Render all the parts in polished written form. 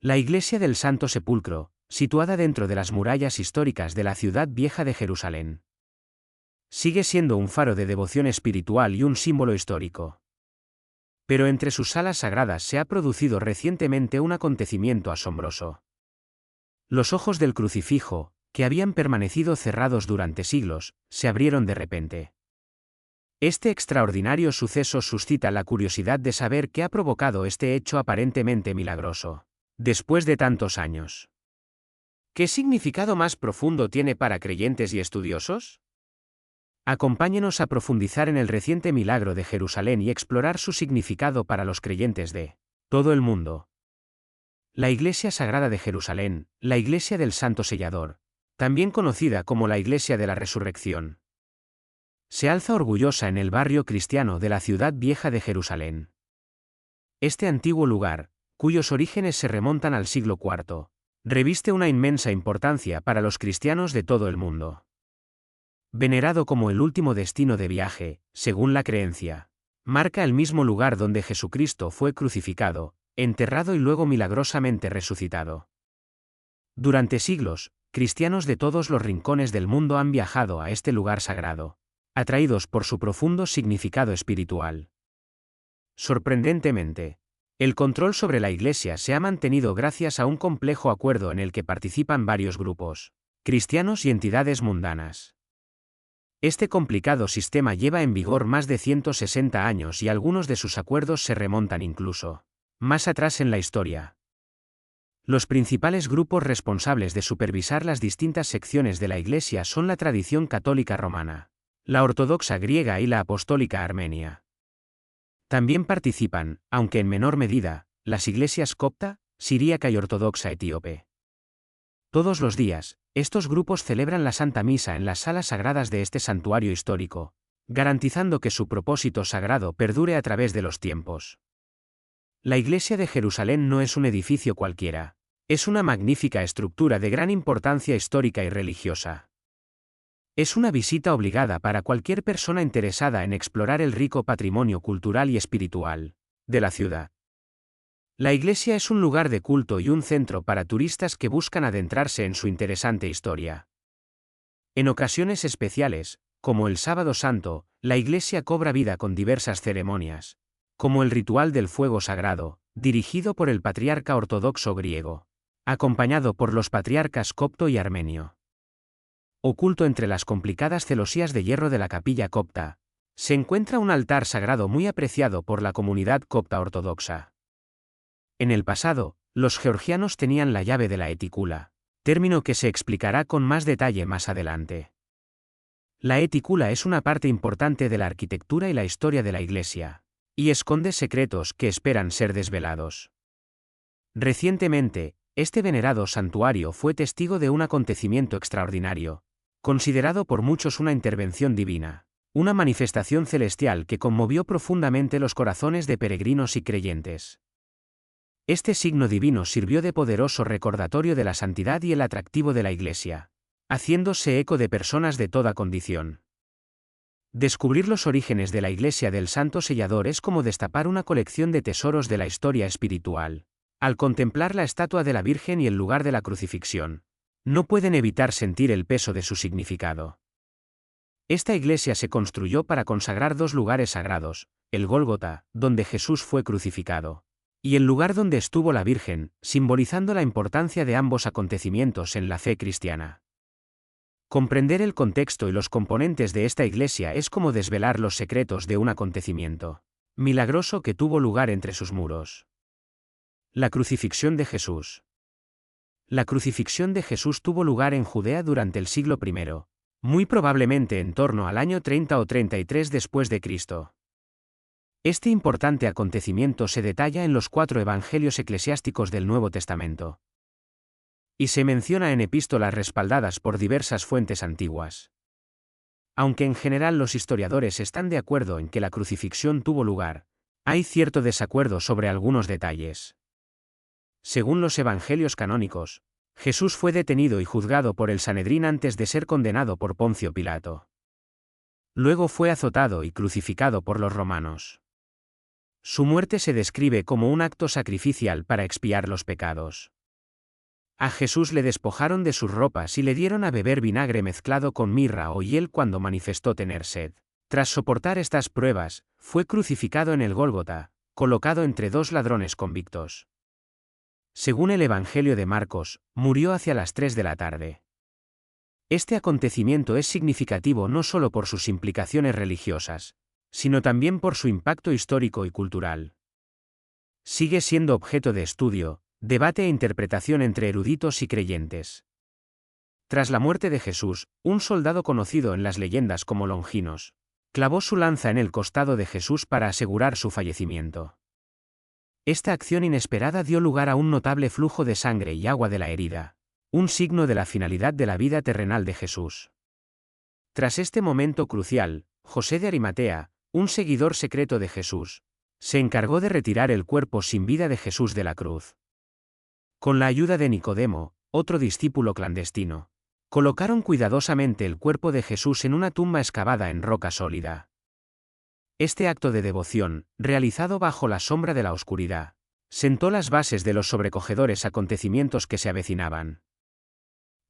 La iglesia del Santo Sepulcro, situada dentro de las murallas históricas de la ciudad vieja de Jerusalén. Sigue siendo un faro de devoción espiritual y un símbolo histórico. Pero entre sus salas sagradas se ha producido recientemente un acontecimiento asombroso. Los ojos del crucifijo, que habían permanecido cerrados durante siglos, se abrieron de repente. Este extraordinario suceso suscita la curiosidad de saber qué ha provocado este hecho aparentemente milagroso. Después de tantos años. ¿Qué significado más profundo tiene para creyentes y estudiosos? Acompáñenos a profundizar en el reciente milagro de Jerusalén y explorar su significado para los creyentes de todo el mundo. La Iglesia Sagrada de Jerusalén, la Iglesia del Santo Sellador, también conocida como la Iglesia de la Resurrección, se alza orgullosa en el barrio cristiano de la ciudad vieja de Jerusalén. Este antiguo lugar, cuyos orígenes se remontan al siglo IV, reviste una inmensa importancia para los cristianos de todo el mundo. Venerado como el último destino de viaje, según la creencia, marca el mismo lugar donde Jesucristo fue crucificado, enterrado y luego milagrosamente resucitado. Durante siglos, cristianos de todos los rincones del mundo han viajado a este lugar sagrado, atraídos por su profundo significado espiritual. Sorprendentemente, el control sobre la Iglesia se ha mantenido gracias a un complejo acuerdo en el que participan varios grupos, cristianos y entidades mundanas. Este complicado sistema lleva en vigor más de 160 años y algunos de sus acuerdos se remontan incluso más atrás en la historia. Los principales grupos responsables de supervisar las distintas secciones de la Iglesia son la tradición católica romana, la ortodoxa griega y la apostólica armenia. También participan, aunque en menor medida, las iglesias copta, siríaca y ortodoxa etíope. Todos los días, estos grupos celebran la Santa Misa en las salas sagradas de este santuario histórico, garantizando que su propósito sagrado perdure a través de los tiempos. La Iglesia de Jerusalén no es un edificio cualquiera, es una magnífica estructura de gran importancia histórica y religiosa. Es una visita obligada para cualquier persona interesada en explorar el rico patrimonio cultural y espiritual de la ciudad. La iglesia es un lugar de culto y un centro para turistas que buscan adentrarse en su interesante historia. En ocasiones especiales, como el Sábado Santo, la iglesia cobra vida con diversas ceremonias, como el ritual del fuego sagrado, dirigido por el patriarca ortodoxo griego, acompañado por los patriarcas copto y armenio. Oculto entre las complicadas celosías de hierro de la capilla copta, se encuentra un altar sagrado muy apreciado por la comunidad copta ortodoxa. En el pasado, los georgianos tenían la llave de la etícula, término que se explicará con más detalle más adelante. La etícula es una parte importante de la arquitectura y la historia de la iglesia, y esconde secretos que esperan ser desvelados. Recientemente, este venerado santuario fue testigo de un acontecimiento extraordinario, considerado por muchos una intervención divina, una manifestación celestial que conmovió profundamente los corazones de peregrinos y creyentes. Este signo divino sirvió de poderoso recordatorio de la santidad y el atractivo de la Iglesia, haciéndose eco de personas de toda condición. Descubrir los orígenes de la Iglesia del Santo Sellador es como destapar una colección de tesoros de la historia espiritual. Al contemplar la estatua de la Virgen y el lugar de la crucifixión, no pueden evitar sentir el peso de su significado. Esta iglesia se construyó para consagrar dos lugares sagrados, el Gólgota, donde Jesús fue crucificado, y el lugar donde estuvo la Virgen, simbolizando la importancia de ambos acontecimientos en la fe cristiana. Comprender el contexto y los componentes de esta iglesia es como desvelar los secretos de un acontecimiento milagroso que tuvo lugar entre sus muros. La crucifixión de Jesús. La crucifixión de Jesús tuvo lugar en Judea durante el siglo I, muy probablemente en torno al año 30 o 33 después de Cristo. Este importante acontecimiento se detalla en los 4 evangelios eclesiásticos del Nuevo Testamento. Y se menciona en epístolas respaldadas por diversas fuentes antiguas. Aunque en general los historiadores están de acuerdo en que la crucifixión tuvo lugar, hay cierto desacuerdo sobre algunos detalles. Según los evangelios canónicos, Jesús fue detenido y juzgado por el Sanedrín antes de ser condenado por Poncio Pilato. Luego fue azotado y crucificado por los romanos. Su muerte se describe como un acto sacrificial para expiar los pecados. A Jesús le despojaron de sus ropas y le dieron a beber vinagre mezclado con mirra o hiel cuando manifestó tener sed. Tras soportar estas pruebas, fue crucificado en el Gólgota, colocado entre dos ladrones convictos. Según el Evangelio de Marcos, murió hacia las 3 de la tarde. Este acontecimiento es significativo no solo por sus implicaciones religiosas, sino también por su impacto histórico y cultural. Sigue siendo objeto de estudio, debate e interpretación entre eruditos y creyentes. Tras la muerte de Jesús, un soldado conocido en las leyendas como Longinos, clavó su lanza en el costado de Jesús para asegurar su fallecimiento. Esta acción inesperada dio lugar a un notable flujo de sangre y agua de la herida, un signo de la finalidad de la vida terrenal de Jesús. Tras este momento crucial, José de Arimatea, un seguidor secreto de Jesús, se encargó de retirar el cuerpo sin vida de Jesús de la cruz. Con la ayuda de Nicodemo, otro discípulo clandestino, colocaron cuidadosamente el cuerpo de Jesús en una tumba excavada en roca sólida. Este acto de devoción, realizado bajo la sombra de la oscuridad, sentó las bases de los sobrecogedores acontecimientos que se avecinaban.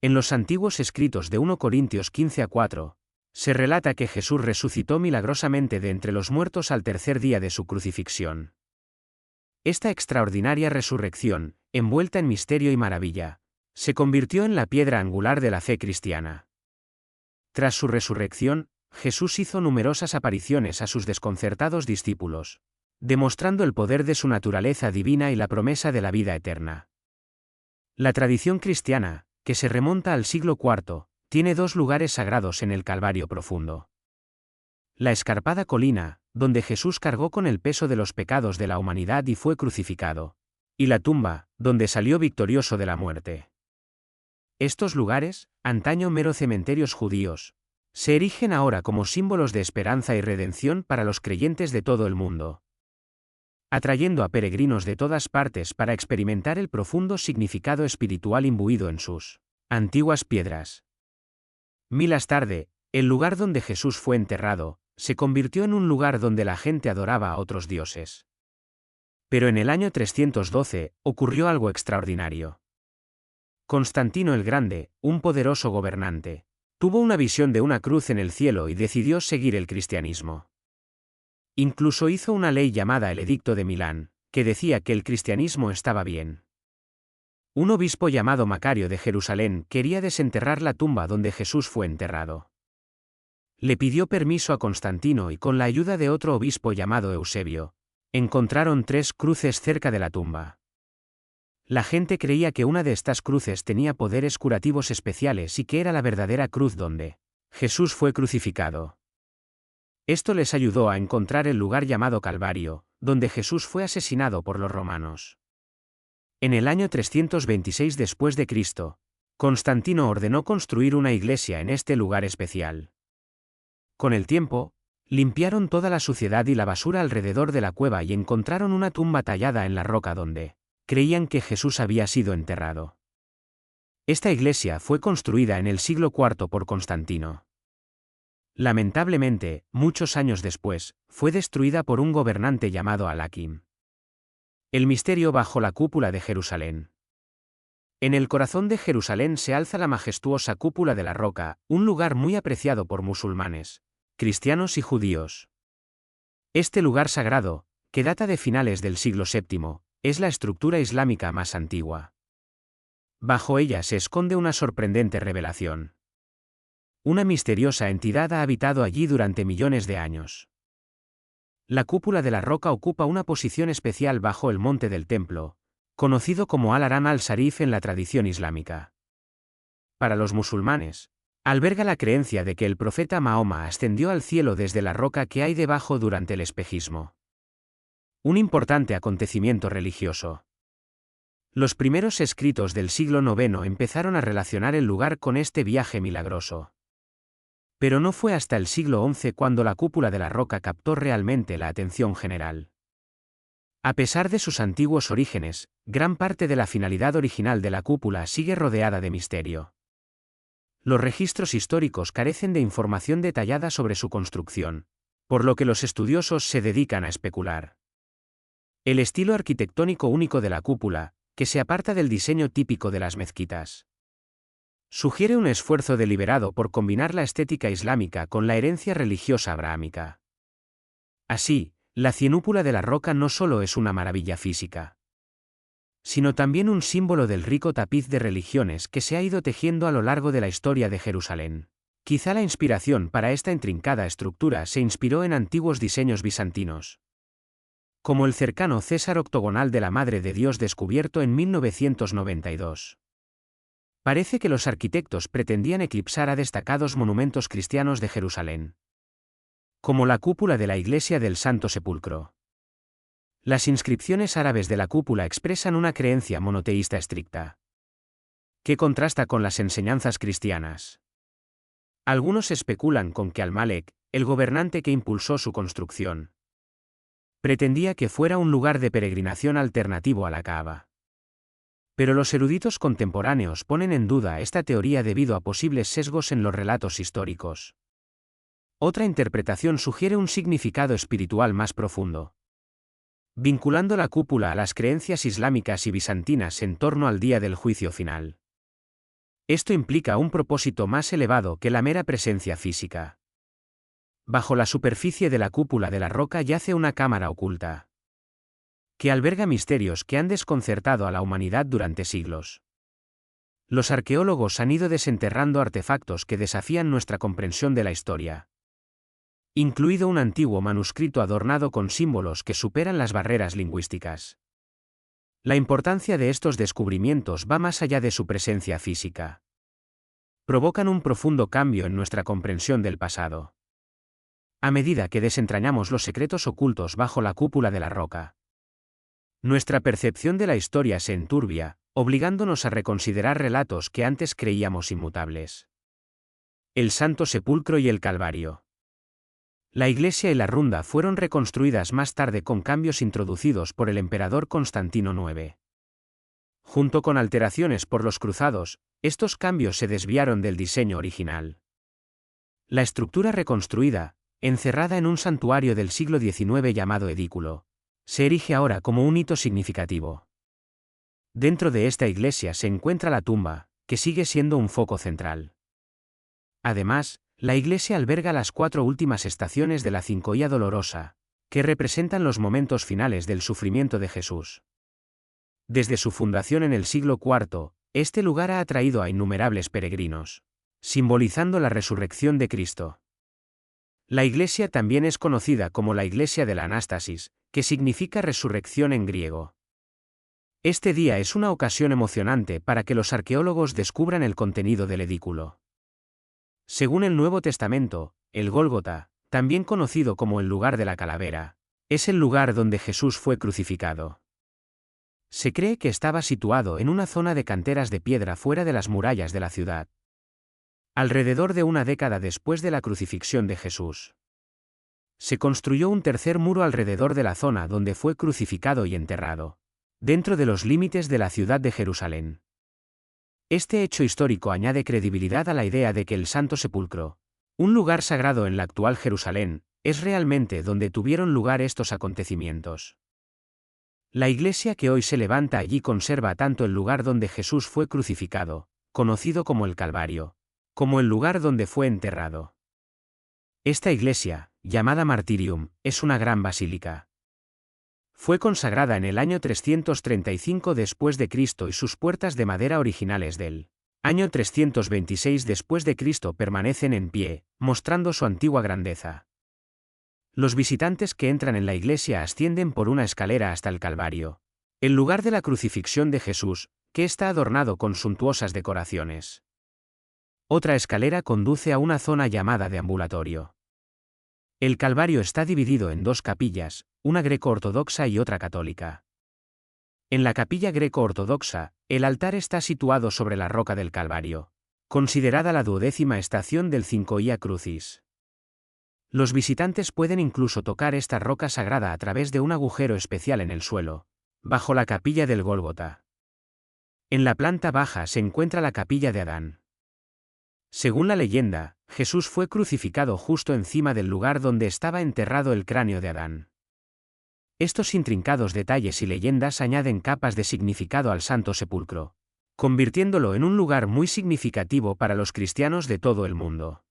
En los antiguos escritos de 1 Corintios 15-4, se relata que Jesús resucitó milagrosamente de entre los muertos al tercer día de su crucifixión. Esta extraordinaria resurrección, envuelta en misterio y maravilla, se convirtió en la piedra angular de la fe cristiana. Tras su resurrección, Jesús hizo numerosas apariciones a sus desconcertados discípulos, demostrando el poder de su naturaleza divina y la promesa de la vida eterna. La tradición cristiana, que se remonta al siglo IV, tiene dos lugares sagrados en el Calvario profundo. La escarpada colina, donde Jesús cargó con el peso de los pecados de la humanidad y fue crucificado, y la tumba, donde salió victorioso de la muerte. Estos lugares, antaño mero cementerios judíos, se erigen ahora como símbolos de esperanza y redención para los creyentes de todo el mundo, atrayendo a peregrinos de todas partes para experimentar el profundo significado espiritual imbuido en sus antiguas piedras. Milas tarde, el lugar donde Jesús fue enterrado, se convirtió en un lugar donde la gente adoraba a otros dioses. Pero en el año 312, ocurrió algo extraordinario. Constantino el Grande, un poderoso gobernante, tuvo una visión de una cruz en el cielo y decidió seguir el cristianismo. Incluso hizo una ley llamada el Edicto de Milán, que decía que el cristianismo estaba bien. Un obispo llamado Macario de Jerusalén quería desenterrar la tumba donde Jesús fue enterrado. Le pidió permiso a Constantino y con la ayuda de otro obispo llamado Eusebio, encontraron 3 cruces cerca de la tumba. La gente creía que una de estas cruces tenía poderes curativos especiales y que era la verdadera cruz donde Jesús fue crucificado. Esto les ayudó a encontrar el lugar llamado Calvario, donde Jesús fue asesinado por los romanos. En el año 326 después de Cristo, Constantino ordenó construir una iglesia en este lugar especial. Con el tiempo, limpiaron toda la suciedad y la basura alrededor de la cueva y encontraron una tumba tallada en la roca donde creían que Jesús había sido enterrado. Esta iglesia fue construida en el siglo IV por Constantino. Lamentablemente, muchos años después, fue destruida por un gobernante llamado Alaquim. El misterio bajo la cúpula de Jerusalén. En el corazón de Jerusalén se alza la majestuosa cúpula de la roca, un lugar muy apreciado por musulmanes, cristianos y judíos. Este lugar sagrado, que data de finales del siglo VII, es la estructura islámica más antigua. Bajo ella se esconde una sorprendente revelación. Una misteriosa entidad ha habitado allí durante millones de años. La cúpula de la roca ocupa una posición especial bajo el monte del templo, conocido como Al-Haram al-Sharif en la tradición islámica. Para los musulmanes, alberga la creencia de que el profeta Mahoma ascendió al cielo desde la roca que hay debajo durante el espejismo. Un importante acontecimiento religioso. Los primeros escritos del siglo IX empezaron a relacionar el lugar con este viaje milagroso. Pero no fue hasta el siglo XI cuando la cúpula de la roca captó realmente la atención general. A pesar de sus antiguos orígenes, gran parte de la finalidad original de la cúpula sigue rodeada de misterio. Los registros históricos carecen de información detallada sobre su construcción, por lo que los estudiosos se dedican a especular. El estilo arquitectónico único de la cúpula, que se aparta del diseño típico de las mezquitas, sugiere un esfuerzo deliberado por combinar la estética islámica con la herencia religiosa abrahámica. Así, la cienúpula de la roca no solo es una maravilla física, sino también un símbolo del rico tapiz de religiones que se ha ido tejiendo a lo largo de la historia de Jerusalén. Quizá la inspiración para esta intrincada estructura se inspiró en antiguos diseños bizantinos, como el cercano César octogonal de la Madre de Dios descubierto en 1992. Parece que los arquitectos pretendían eclipsar a destacados monumentos cristianos de Jerusalén, como la cúpula de la Iglesia del Santo Sepulcro. Las inscripciones árabes de la cúpula expresan una creencia monoteísta estricta, que contrasta con las enseñanzas cristianas. Algunos especulan con que Al-Malek, el gobernante que impulsó su construcción, pretendía que fuera un lugar de peregrinación alternativo a la Kaaba. Pero los eruditos contemporáneos ponen en duda esta teoría debido a posibles sesgos en los relatos históricos. Otra interpretación sugiere un significado espiritual más profundo, vinculando la cúpula a las creencias islámicas y bizantinas en torno al día del juicio final. Esto implica un propósito más elevado que la mera presencia física. Bajo la superficie de la cúpula de la roca yace una cámara oculta, que alberga misterios que han desconcertado a la humanidad durante siglos. Los arqueólogos han ido desenterrando artefactos que desafían nuestra comprensión de la historia, incluido un antiguo manuscrito adornado con símbolos que superan las barreras lingüísticas. La importancia de estos descubrimientos va más allá de su presencia física. Provocan un profundo cambio en nuestra comprensión del pasado. A medida que desentrañamos los secretos ocultos bajo la cúpula de la roca, nuestra percepción de la historia se enturbia, obligándonos a reconsiderar relatos que antes creíamos inmutables. El Santo Sepulcro y el Calvario. La iglesia y la runda fueron reconstruidas más tarde con cambios introducidos por el emperador Constantino IX. Junto con alteraciones por los cruzados, estos cambios se desviaron del diseño original. La estructura reconstruida, encerrada en un santuario del siglo XIX llamado edículo, se erige ahora como un hito significativo. Dentro de esta iglesia se encuentra la tumba, que sigue siendo un foco central. Además, la iglesia alberga las 4 últimas estaciones de la Cincoía Dolorosa, que representan los momentos finales del sufrimiento de Jesús. Desde su fundación en el siglo IV, este lugar ha atraído a innumerables peregrinos, simbolizando la resurrección de Cristo. La iglesia también es conocida como la Iglesia de la Anástasis, que significa resurrección en griego. Este día es una ocasión emocionante para que los arqueólogos descubran el contenido del edículo. Según el Nuevo Testamento, el Gólgota, también conocido como el lugar de la calavera, es el lugar donde Jesús fue crucificado. Se cree que estaba situado en una zona de canteras de piedra fuera de las murallas de la ciudad, alrededor de una década después de la crucifixión de Jesús. Se construyó un tercer muro alrededor de la zona donde fue crucificado y enterrado, dentro de los límites de la ciudad de Jerusalén. Este hecho histórico añade credibilidad a la idea de que el Santo Sepulcro, un lugar sagrado en la actual Jerusalén, es realmente donde tuvieron lugar estos acontecimientos. La iglesia que hoy se levanta allí conserva tanto el lugar donde Jesús fue crucificado, conocido como el Calvario, como el lugar donde fue enterrado. Esta iglesia, llamada Martyrium, es una gran basílica. Fue consagrada en el año 335 después de Cristo y sus puertas de madera originales del año 326 después de Cristo permanecen en pie, mostrando su antigua grandeza. Los visitantes que entran en la iglesia ascienden por una escalera hasta el Calvario, el lugar de la crucifixión de Jesús, que está adornado con suntuosas decoraciones. Otra escalera conduce a una zona llamada deambulatorio. El Calvario está dividido en 2 capillas, una greco-ortodoxa y otra católica. En la capilla greco-ortodoxa, el altar está situado sobre la roca del Calvario, considerada la 12ª estación del Cincoía Crucis. Los visitantes pueden incluso tocar esta roca sagrada a través de un agujero especial en el suelo, bajo la capilla del Gólgota. En la planta baja se encuentra la capilla de Adán. Según la leyenda, Jesús fue crucificado justo encima del lugar donde estaba enterrado el cráneo de Adán. Estos intrincados detalles y leyendas añaden capas de significado al Santo Sepulcro, convirtiéndolo en un lugar muy significativo para los cristianos de todo el mundo.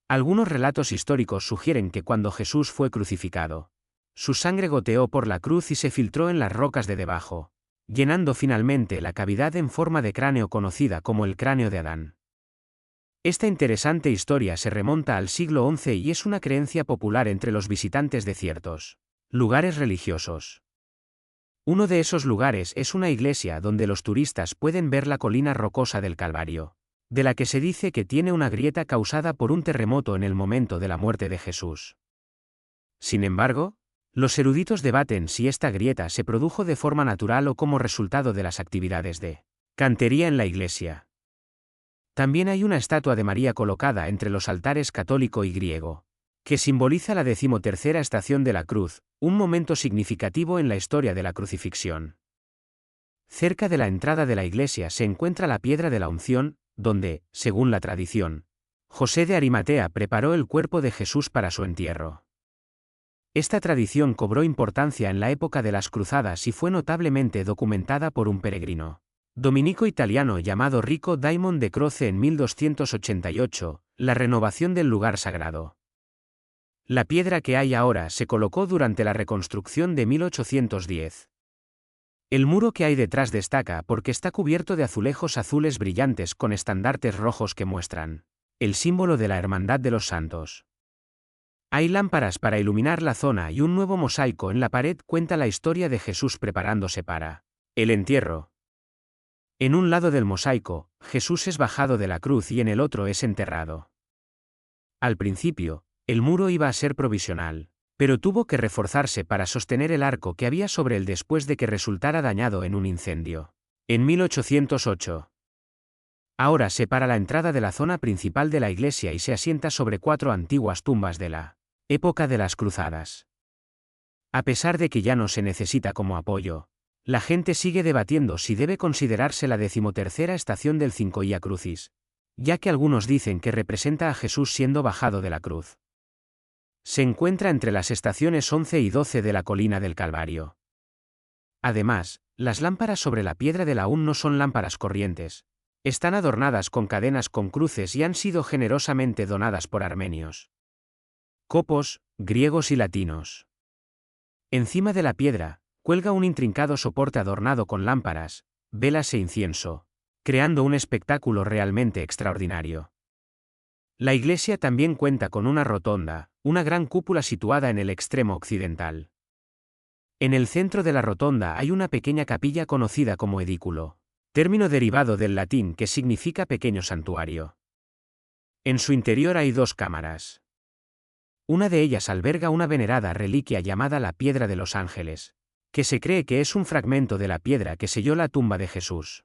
Algunos relatos históricos sugieren que cuando Jesús fue crucificado, su sangre goteó por la cruz y se filtró en las rocas de debajo, llenando finalmente la cavidad en forma de cráneo conocida como el cráneo de Adán. Esta interesante historia se remonta al siglo XI y es una creencia popular entre los visitantes de ciertos lugares religiosos. Uno de esos lugares es una iglesia donde los turistas pueden ver la colina rocosa del Calvario, de la que se dice que tiene una grieta causada por un terremoto en el momento de la muerte de Jesús. Sin embargo, los eruditos debaten si esta grieta se produjo de forma natural o como resultado de las actividades de cantería en la iglesia. También hay una estatua de María colocada entre los altares católico y griego, que simboliza la 13ª estación de la cruz, un momento significativo en la historia de la crucifixión. Cerca de la entrada de la iglesia se encuentra la piedra de la unción, donde, según la tradición, José de Arimatea preparó el cuerpo de Jesús para su entierro. Esta tradición cobró importancia en la época de las cruzadas y fue notablemente documentada por un peregrino dominico italiano llamado Rico Daimon de Croce en 1288, la renovación del lugar sagrado. La piedra que hay ahora se colocó durante la reconstrucción de 1810. El muro que hay detrás destaca porque está cubierto de azulejos azules brillantes con estandartes rojos que muestran el símbolo de la Hermandad de los Santos. Hay lámparas para iluminar la zona y un nuevo mosaico en la pared cuenta la historia de Jesús preparándose para el entierro. En un lado del mosaico, Jesús es bajado de la cruz y en el otro es enterrado. Al principio, el muro iba a ser provisional, pero tuvo que reforzarse para sostener el arco que había sobre él después de que resultara dañado en un incendio. En 1808. Ahora separa la entrada de la zona principal de la iglesia y se asienta sobre 4 antiguas tumbas de la época de las cruzadas. A pesar de que ya no se necesita como apoyo, la gente sigue debatiendo si debe considerarse la 13ª estación del Cinco Via Crucis, ya que algunos dicen que representa a Jesús siendo bajado de la cruz. Se encuentra entre las estaciones 11 y 12 de la colina del Calvario. Además, las lámparas sobre la piedra de la UN no son lámparas corrientes, están adornadas con cadenas con cruces y han sido generosamente donadas por armenios, copos, griegos y latinos. Encima de la piedra, cuelga un intrincado soporte adornado con lámparas, velas e incienso, creando un espectáculo realmente extraordinario. La iglesia también cuenta con una rotonda, una gran cúpula situada en el extremo occidental. En el centro de la rotonda hay una pequeña capilla conocida como edículo, término derivado del latín que significa pequeño santuario. En su interior hay 2 cámaras. Una de ellas alberga una venerada reliquia llamada la Piedra de los Ángeles, que se cree que es un fragmento de la piedra que selló la tumba de Jesús.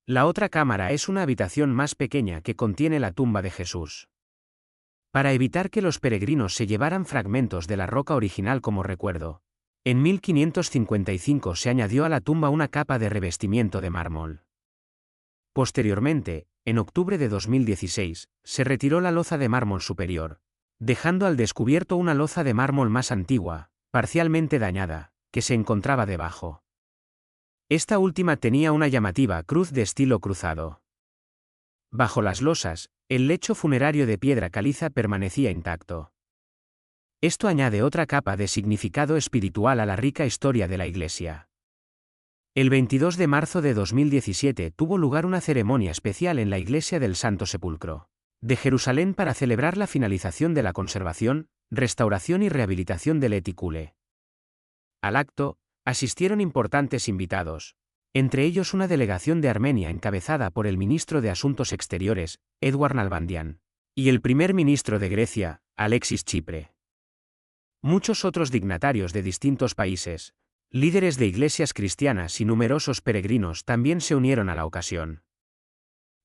La otra cámara es una habitación más pequeña que contiene la tumba de Jesús. Para evitar que los peregrinos se llevaran fragmentos de la roca original como recuerdo, en 1555 se añadió a la tumba una capa de revestimiento de mármol. Posteriormente, en octubre de 2016, se retiró la loza de mármol superior, dejando al descubierto una loza de mármol más antigua, parcialmente dañada, que se encontraba debajo. Esta última tenía una llamativa cruz de estilo cruzado. Bajo las losas, el lecho funerario de piedra caliza permanecía intacto. Esto añade otra capa de significado espiritual a la rica historia de la iglesia. El 22 de marzo de 2017 tuvo lugar una ceremonia especial en la Iglesia del Santo Sepulcro de Jerusalén para celebrar la finalización de la conservación, restauración y rehabilitación del Éticule. Al acto, asistieron importantes invitados, entre ellos una delegación de Armenia encabezada por el ministro de Asuntos Exteriores, Edward Nalbandian, y el primer ministro de Grecia, Alexis Tsipras. Muchos otros dignatarios de distintos países, líderes de iglesias cristianas y numerosos peregrinos también se unieron a la ocasión.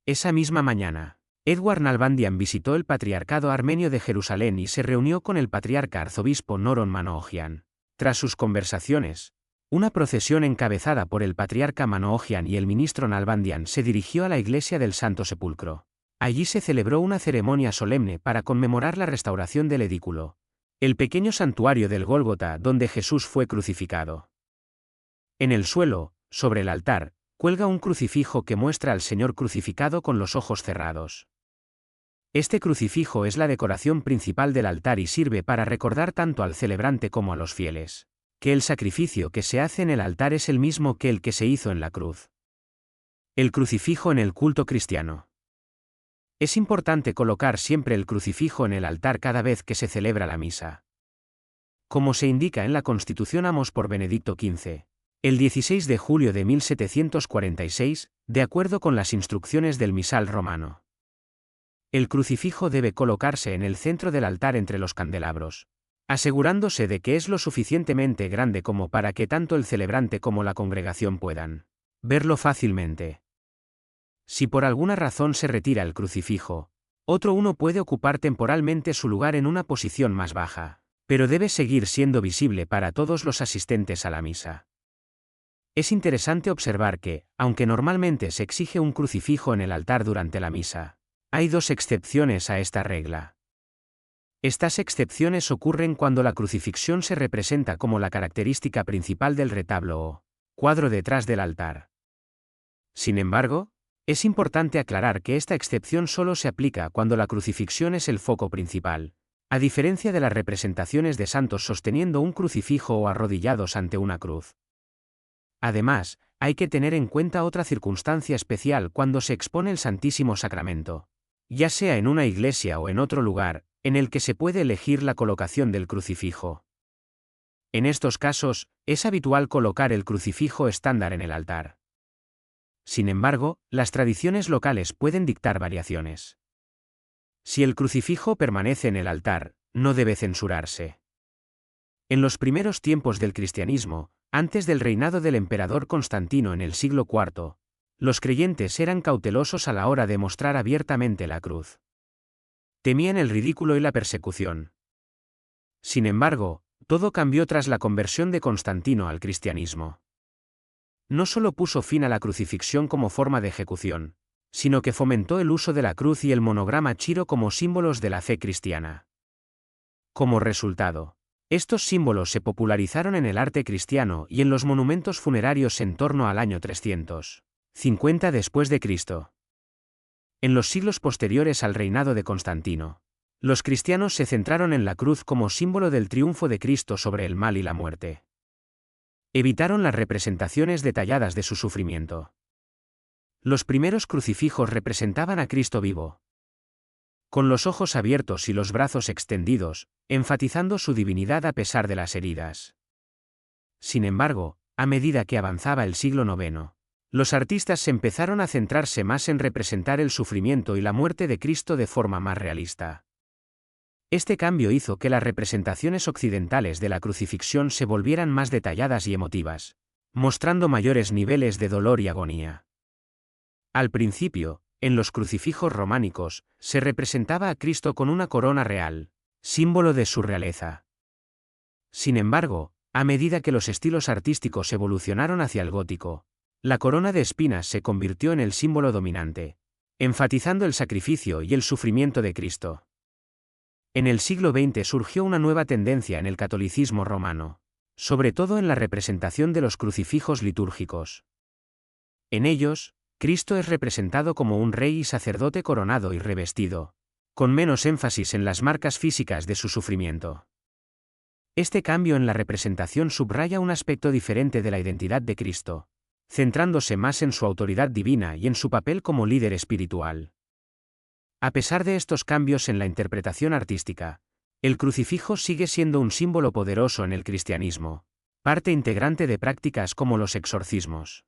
Esa misma mañana, Edward Nalbandian visitó el Patriarcado Armenio de Jerusalén y se reunió con el patriarca arzobispo Noron Manoogian. Tras sus conversaciones, una procesión encabezada por el patriarca Manoogian y el ministro Nalbandian se dirigió a la iglesia del Santo Sepulcro. Allí se celebró una ceremonia solemne para conmemorar la restauración del edículo, El pequeño santuario del Gólgota donde Jesús fue crucificado. En el suelo, sobre el altar, cuelga un crucifijo que muestra al Señor crucificado con los ojos cerrados. Este crucifijo es la decoración principal del altar y sirve para recordar tanto al celebrante como a los fieles, que el sacrificio que se hace en el altar es el mismo que el que se hizo en la cruz. El crucifijo en el culto cristiano. Es importante colocar siempre el crucifijo en el altar cada vez que se celebra la misa. Como se indica en la Constitución Amos por Benedicto XV, el 16 de julio de 1746, de acuerdo con las instrucciones del misal romano. El crucifijo debe colocarse en el centro del altar entre los candelabros, asegurándose de que es lo suficientemente grande como para que tanto el celebrante como la congregación puedan verlo fácilmente. Si por alguna razón se retira el crucifijo, otro uno puede ocupar temporalmente su lugar en una posición más baja, pero debe seguir siendo visible para todos los asistentes a la misa. Es interesante observar que, aunque normalmente se exige un crucifijo en el altar durante la misa, hay dos excepciones a esta regla. Estas excepciones ocurren cuando la crucifixión se representa como la característica principal del retablo o cuadro detrás del altar. Sin embargo, es importante aclarar que esta excepción solo se aplica cuando la crucifixión es el foco principal, a diferencia de las representaciones de santos sosteniendo un crucifijo o arrodillados ante una cruz. Además, hay que tener en cuenta otra circunstancia especial cuando se expone el Santísimo Sacramento, ya sea en una iglesia o en otro lugar, en el que se puede elegir la colocación del crucifijo. En estos casos, es habitual colocar el crucifijo estándar en el altar. Sin embargo, las tradiciones locales pueden dictar variaciones. Si el crucifijo permanece en el altar, no debe censurarse. En los primeros tiempos del cristianismo, antes del reinado del emperador Constantino en el siglo IV, los creyentes eran cautelosos a la hora de mostrar abiertamente la cruz. Temían el ridículo y la persecución. Sin embargo, todo cambió tras la conversión de Constantino al cristianismo. No solo puso fin a la crucifixión como forma de ejecución, sino que fomentó el uso de la cruz y el monograma chiro como símbolos de la fe cristiana. Como resultado, estos símbolos se popularizaron en el arte cristiano y en los monumentos funerarios en torno al año 350 después de Cristo. En los siglos posteriores al reinado de Constantino, los cristianos se centraron en la cruz como símbolo del triunfo de Cristo sobre el mal y la muerte. Evitaron las representaciones detalladas de su sufrimiento. Los primeros crucifijos representaban a Cristo vivo, con los ojos abiertos y los brazos extendidos, enfatizando su divinidad a pesar de las heridas. Sin embargo, a medida que avanzaba el siglo IX, los artistas se empezaron a centrarse más en representar el sufrimiento y la muerte de Cristo de forma más realista. Este cambio hizo que las representaciones occidentales de la crucifixión se volvieran más detalladas y emotivas, mostrando mayores niveles de dolor y agonía. Al principio, en los crucifijos románicos, se representaba a Cristo con una corona real, símbolo de su realeza. Sin embargo, a medida que los estilos artísticos evolucionaron hacia el gótico, la corona de espinas se convirtió en el símbolo dominante, enfatizando el sacrificio y el sufrimiento de Cristo. En el siglo XX surgió una nueva tendencia en el catolicismo romano, sobre todo en la representación de los crucifijos litúrgicos. En ellos, Cristo es representado como un rey y sacerdote coronado y revestido, con menos énfasis en las marcas físicas de su sufrimiento. Este cambio en la representación subraya un aspecto diferente de la identidad de Cristo, centrándose más en su autoridad divina y en su papel como líder espiritual. A pesar de estos cambios en la interpretación artística, el crucifijo sigue siendo un símbolo poderoso en el cristianismo, parte integrante de prácticas como los exorcismos.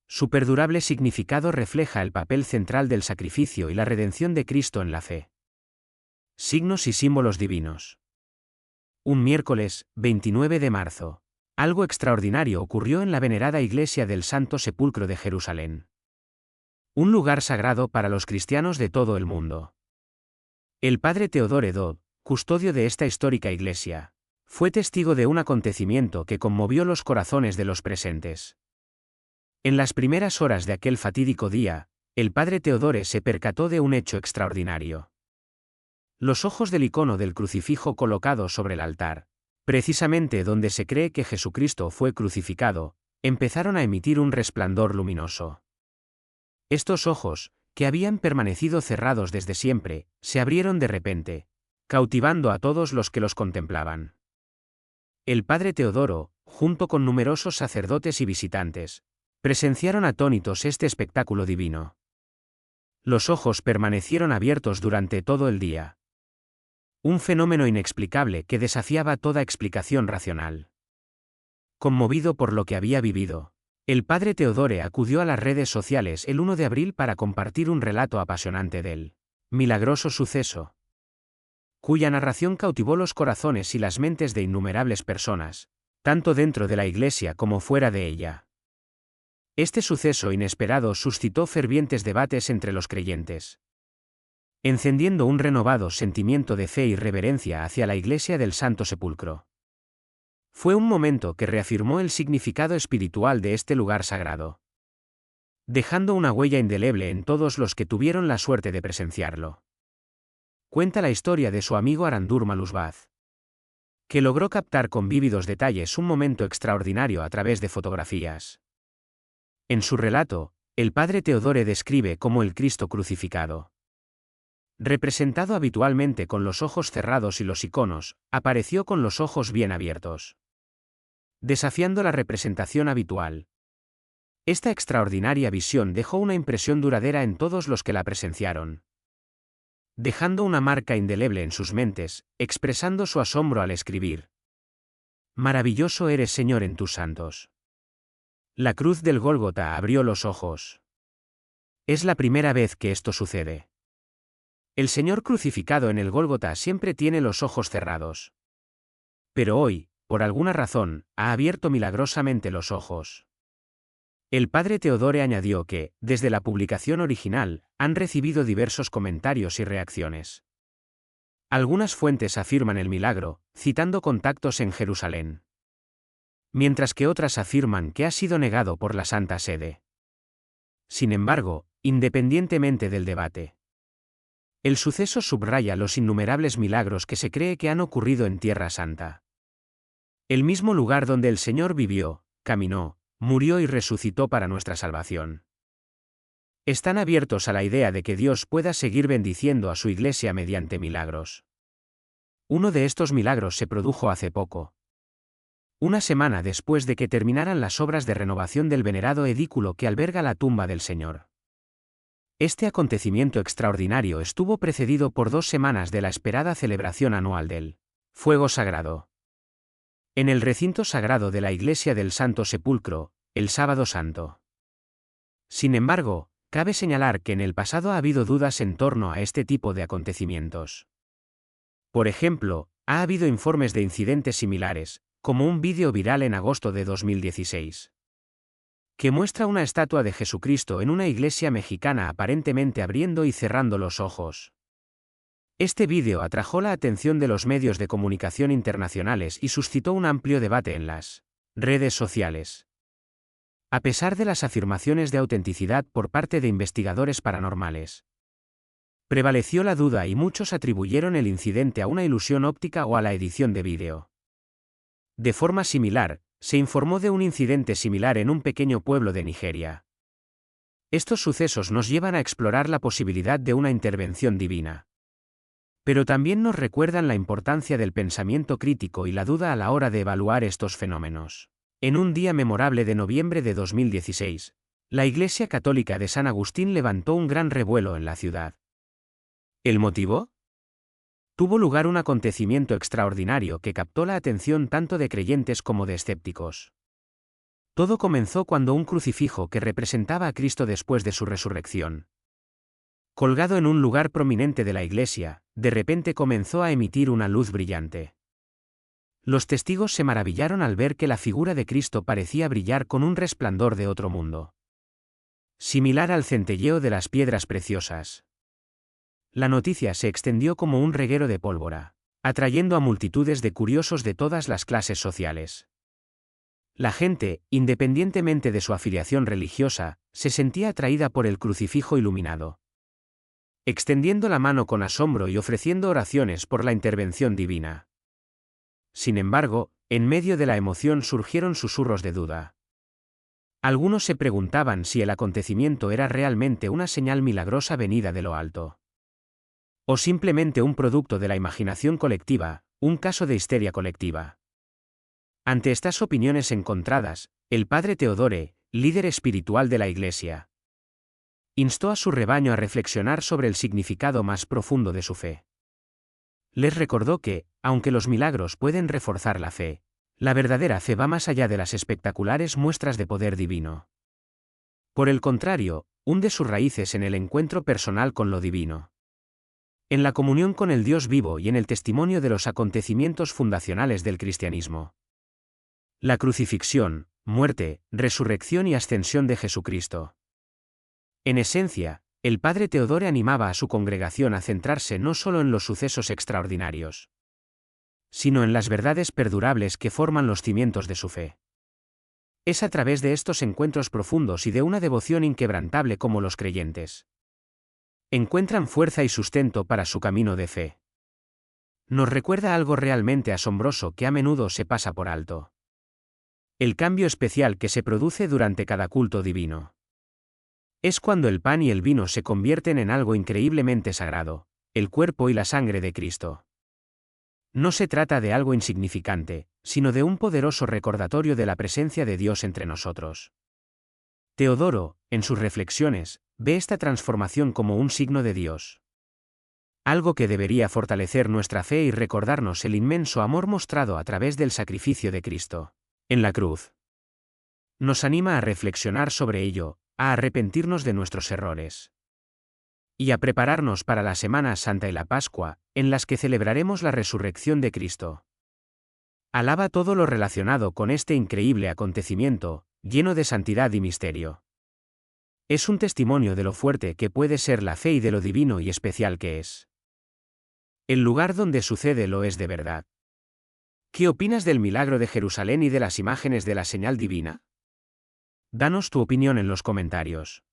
Su perdurable significado refleja el papel central del sacrificio y la redención de Cristo en la fe. Signos y símbolos divinos. Un miércoles, 29 de marzo, algo extraordinario ocurrió en la venerada iglesia del Santo Sepulcro de Jerusalén. Un lugar sagrado para los cristianos de todo el mundo. El padre Theodore Dodd, custodio de esta histórica iglesia, fue testigo de un acontecimiento que conmovió los corazones de los presentes. En las primeras horas de aquel fatídico día, el padre Theodore se percató de un hecho extraordinario. Los ojos del icono del crucifijo colocado sobre el altar, precisamente donde se cree que Jesucristo fue crucificado, empezaron a emitir un resplandor luminoso. Estos ojos, que habían permanecido cerrados desde siempre, se abrieron de repente, cautivando a todos los que los contemplaban. El padre Teodoro, junto con numerosos sacerdotes y visitantes, presenciaron atónitos este espectáculo divino. Los ojos permanecieron abiertos durante todo el día. Un fenómeno inexplicable que desafiaba toda explicación racional. Conmovido por lo que había vivido, el padre Teodore acudió a las redes sociales el 1 de abril para compartir un relato apasionante del milagroso suceso, cuya narración cautivó los corazones y las mentes de innumerables personas, tanto dentro de la iglesia como fuera de ella. Este suceso inesperado suscitó fervientes debates entre los creyentes, encendiendo un renovado sentimiento de fe y reverencia hacia la Iglesia del Santo Sepulcro. Fue un momento que reafirmó el significado espiritual de este lugar sagrado, dejando una huella indeleble en todos los que tuvieron la suerte de presenciarlo. Cuenta la historia de su amigo Arandur Malusbaz, que logró captar con vívidos detalles un momento extraordinario a través de fotografías. En su relato, el padre Teodore describe cómo el Cristo crucificado, representado habitualmente con los ojos cerrados y los iconos, apareció con los ojos bien abiertos, desafiando la representación habitual. Esta extraordinaria visión dejó una impresión duradera en todos los que la presenciaron, dejando una marca indeleble en sus mentes, expresando su asombro al escribir: «Maravilloso eres, Señor, en tus santos». La cruz del Gólgota abrió los ojos. Es la primera vez que esto sucede. El Señor crucificado en el Gólgota siempre tiene los ojos cerrados. Pero hoy, por alguna razón, ha abierto milagrosamente los ojos. El padre Teodore añadió que, desde la publicación original, han recibido diversos comentarios y reacciones. Algunas fuentes afirman el milagro, citando contactos en Jerusalén, mientras que otras afirman que ha sido negado por la Santa Sede. Sin embargo, independientemente del debate, el suceso subraya los innumerables milagros que se cree que han ocurrido en Tierra Santa. El mismo lugar donde el Señor vivió, caminó, murió y resucitó para nuestra salvación. Están abiertos a la idea de que Dios pueda seguir bendiciendo a su Iglesia mediante milagros. Uno de estos milagros se produjo hace poco. Una semana después de que terminaran las obras de renovación del venerado edículo que alberga la tumba del Señor. Este acontecimiento extraordinario estuvo precedido por 2 semanas de la esperada celebración anual del Fuego Sagrado, en el recinto sagrado de la Iglesia del Santo Sepulcro, el Sábado Santo. Sin embargo, cabe señalar que en el pasado ha habido dudas en torno a este tipo de acontecimientos. Por ejemplo, ha habido informes de incidentes similares, como un vídeo viral en agosto de 2016. Que muestra una estatua de Jesucristo en una iglesia mexicana aparentemente abriendo y cerrando los ojos. Este vídeo atrajo la atención de los medios de comunicación internacionales y suscitó un amplio debate en las redes sociales. A pesar de las afirmaciones de autenticidad por parte de investigadores paranormales, prevaleció la duda y muchos atribuyeron el incidente a una ilusión óptica o a la edición de vídeo. De forma similar, se informó de un incidente similar en un pequeño pueblo de Nigeria. Estos sucesos nos llevan a explorar la posibilidad de una intervención divina. Pero también nos recuerdan la importancia del pensamiento crítico y la duda a la hora de evaluar estos fenómenos. En un día memorable de noviembre de 2016, la Iglesia Católica de San Agustín levantó un gran revuelo en la ciudad. ¿El motivo? Tuvo lugar un acontecimiento extraordinario que captó la atención tanto de creyentes como de escépticos. Todo comenzó cuando un crucifijo que representaba a Cristo después de su resurrección, colgado en un lugar prominente de la iglesia, de repente comenzó a emitir una luz brillante. Los testigos se maravillaron al ver que la figura de Cristo parecía brillar con un resplandor de otro mundo, similar al centelleo de las piedras preciosas. La noticia se extendió como un reguero de pólvora, atrayendo a multitudes de curiosos de todas las clases sociales. La gente, independientemente de su afiliación religiosa, se sentía atraída por el crucifijo iluminado. extendiendo la mano con asombro y ofreciendo oraciones por la intervención divina. Sin embargo, en medio de la emoción surgieron susurros de duda. Algunos se preguntaban si el acontecimiento era realmente una señal milagrosa venida de lo alto. O simplemente un producto de la imaginación colectiva, un caso de histeria colectiva. Ante estas opiniones encontradas, el padre Teodore, líder espiritual de la Iglesia, instó a su rebaño a reflexionar sobre el significado más profundo de su fe. Les recordó que, aunque los milagros pueden reforzar la fe, la verdadera fe va más allá de las espectaculares muestras de poder divino. Por el contrario, hunde sus raíces en el encuentro personal con lo divino, en la comunión con el Dios vivo y en el testimonio de los acontecimientos fundacionales del cristianismo. La crucifixión, muerte, resurrección y ascensión de Jesucristo. En esencia, el padre Teodore animaba a su congregación a centrarse no solo en los sucesos extraordinarios, sino en las verdades perdurables que forman los cimientos de su fe. Es a través de estos encuentros profundos y de una devoción inquebrantable como los creyentes encuentran fuerza y sustento para su camino de fe. Nos recuerda algo realmente asombroso que a menudo se pasa por alto. El cambio especial que se produce durante cada culto divino. Es cuando el pan y el vino se convierten en algo increíblemente sagrado, el cuerpo y la sangre de Cristo. No se trata de algo insignificante, sino de un poderoso recordatorio de la presencia de Dios entre nosotros. Teodoro, en sus reflexiones, ve esta transformación como un signo de Dios. Algo que debería fortalecer nuestra fe y recordarnos el inmenso amor mostrado a través del sacrificio de Cristo en la cruz. Nos anima a reflexionar sobre ello, a arrepentirnos de nuestros errores y a prepararnos para la Semana Santa y la Pascua, en las que celebraremos la resurrección de Cristo. Alaba todo lo relacionado con este increíble acontecimiento, lleno de santidad y misterio. Es un testimonio de lo fuerte que puede ser la fe y de lo divino y especial que es. El lugar donde sucede lo es de verdad. ¿Qué opinas del milagro de Jerusalén y de las imágenes de la señal divina? Danos tu opinión en los comentarios.